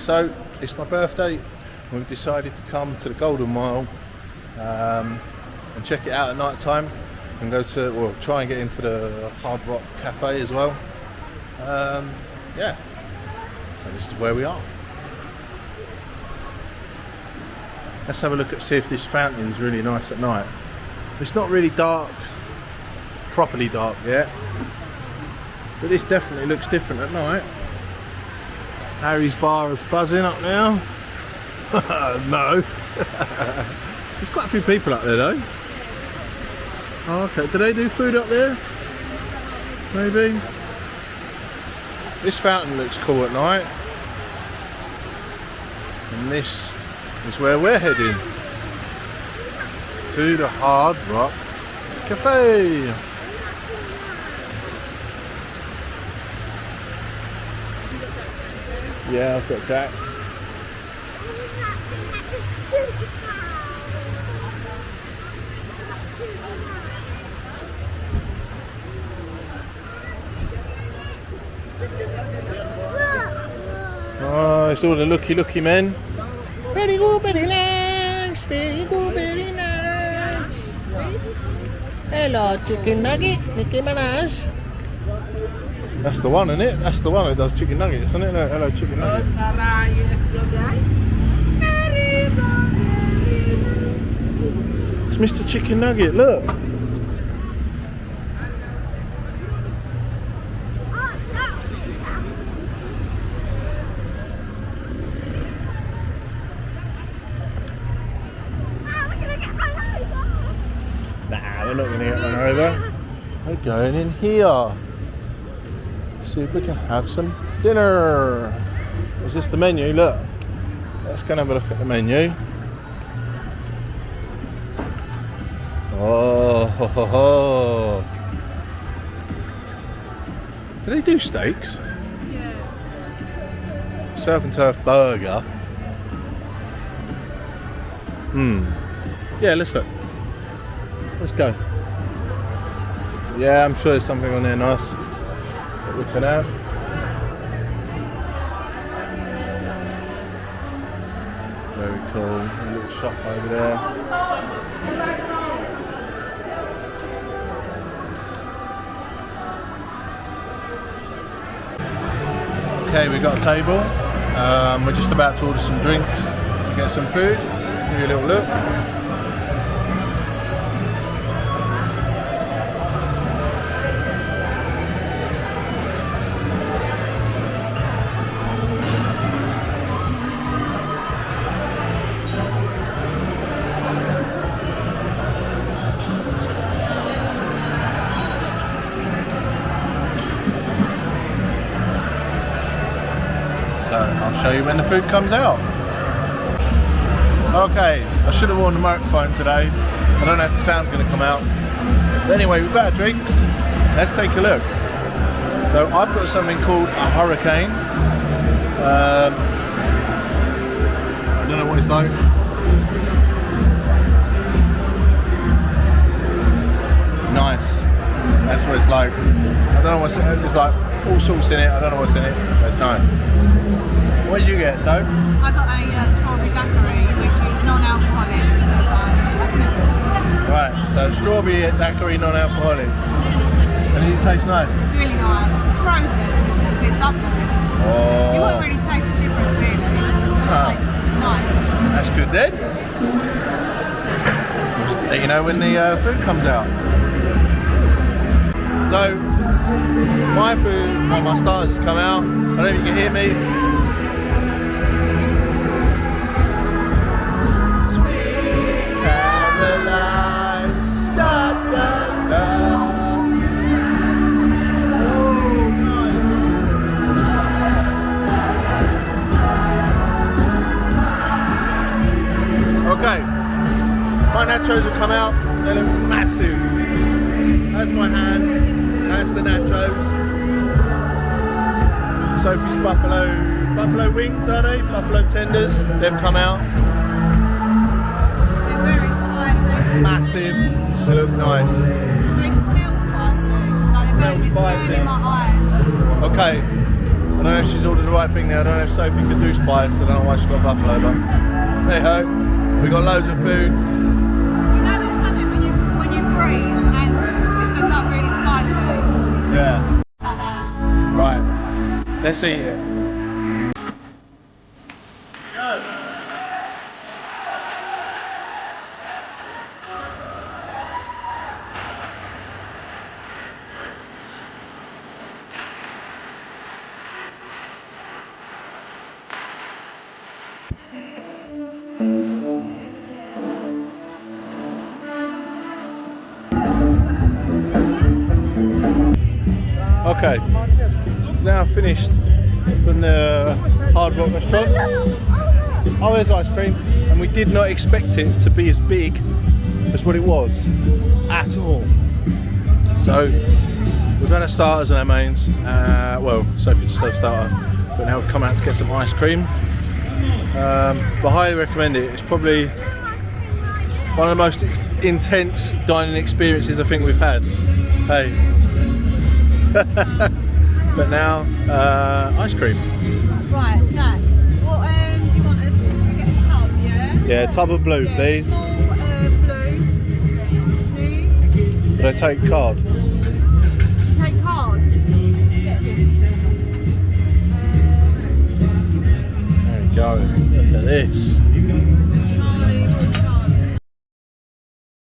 So it's my birthday. We've decided to come to the Golden Mile and check it out at night time, and go to, well, try and get into the Hard Rock Cafe as well. Yeah, so this is where we are. Let's have a look at, see if this fountain is really nice at night. It's not really dark, properly dark yet, but this definitely looks different at night. Harry's bar is buzzing up now. No. There's quite a few people up there though. Oh, okay, do they do food up there? Maybe. This fountain looks cool at night. And this is where we're heading. To the Hard Rock Cafe. Yeah, I've got Jack. Oh, it's all the looky men. Very good, very nice. Very good, very nice. Hello, chicken nugget, Nicki Minaj. That's the one, isn't it? That's the one that does chicken nuggets, isn't it? Hello, chicken nugget. It's Mr. Chicken Nugget, look. Nah, we're not going to get run over. We're going in here. See if we can have some dinner. Is this the menu? Look. Let's go and have a look at the menu. Oh, ho, ho, ho. Do they do steaks? Yeah. Surf and turf burger. Yeah, let's look. Let's go. Yeah, I'm sure there's something on there nice that we can have. Very cool. A little shop over there. Okay, we've got a table. We're just about to order some drinks, get some food, give you a little look. I'll show you when the food comes out. Okay, I should have worn the microphone today. I don't know if the sound's going to come out. But anyway, we've got our drinks. Let's take a look. So I've got something called a hurricane. I don't know what it's like. Nice. That's what it's like. I don't know what's in it. There's like all sorts in it. I don't know what's in it, but it's nice. What did you get, so? I got a strawberry daiquiri, which is non-alcoholic because I'm pregnant. Right, so strawberry daiquiri non-alcoholic. And it tastes nice? It's really nice. It's frozen. It's lovely. Oh. You won't really taste the difference, really. It tastes nice. That's good then. Just let you know when the food comes out. So, my food, my starters has come out. I don't know if you can hear me. Okay, my nachos have come out, they look massive. That's my hand, that's the nachos. Sophie's buffalo wings, are they? Buffalo tenders, they've come out. They're very spicy. Massive, they look nice. They smell spicy. Like they're burning my eyes. Okay, I don't know if she's ordered the right thing now. I don't know if Sophie can do spice. I don't know why she's got buffalo, but hey ho, we got loads of food. You know it's something when you breathe and it's just not really spicy. Yeah. Like that. Right. Let's eat it. Okay, now finished from the Hard Rock restaurant. Oh, there's ice cream, and we did not expect it to be as big as what it was at all. So we've had our starters and our mains. Well, Sophie just had a starter, but now we've come out to get some ice cream. But I highly recommend it. It's probably one of the most intense dining experiences I think we've had. Hey. But now, ice cream. Right, Jack. What do you want? Can we get a tub, yeah? Yeah, tub of blue, Yeah, please. small blue, please. But I take card. Take card. Get this. There we go. Look at this.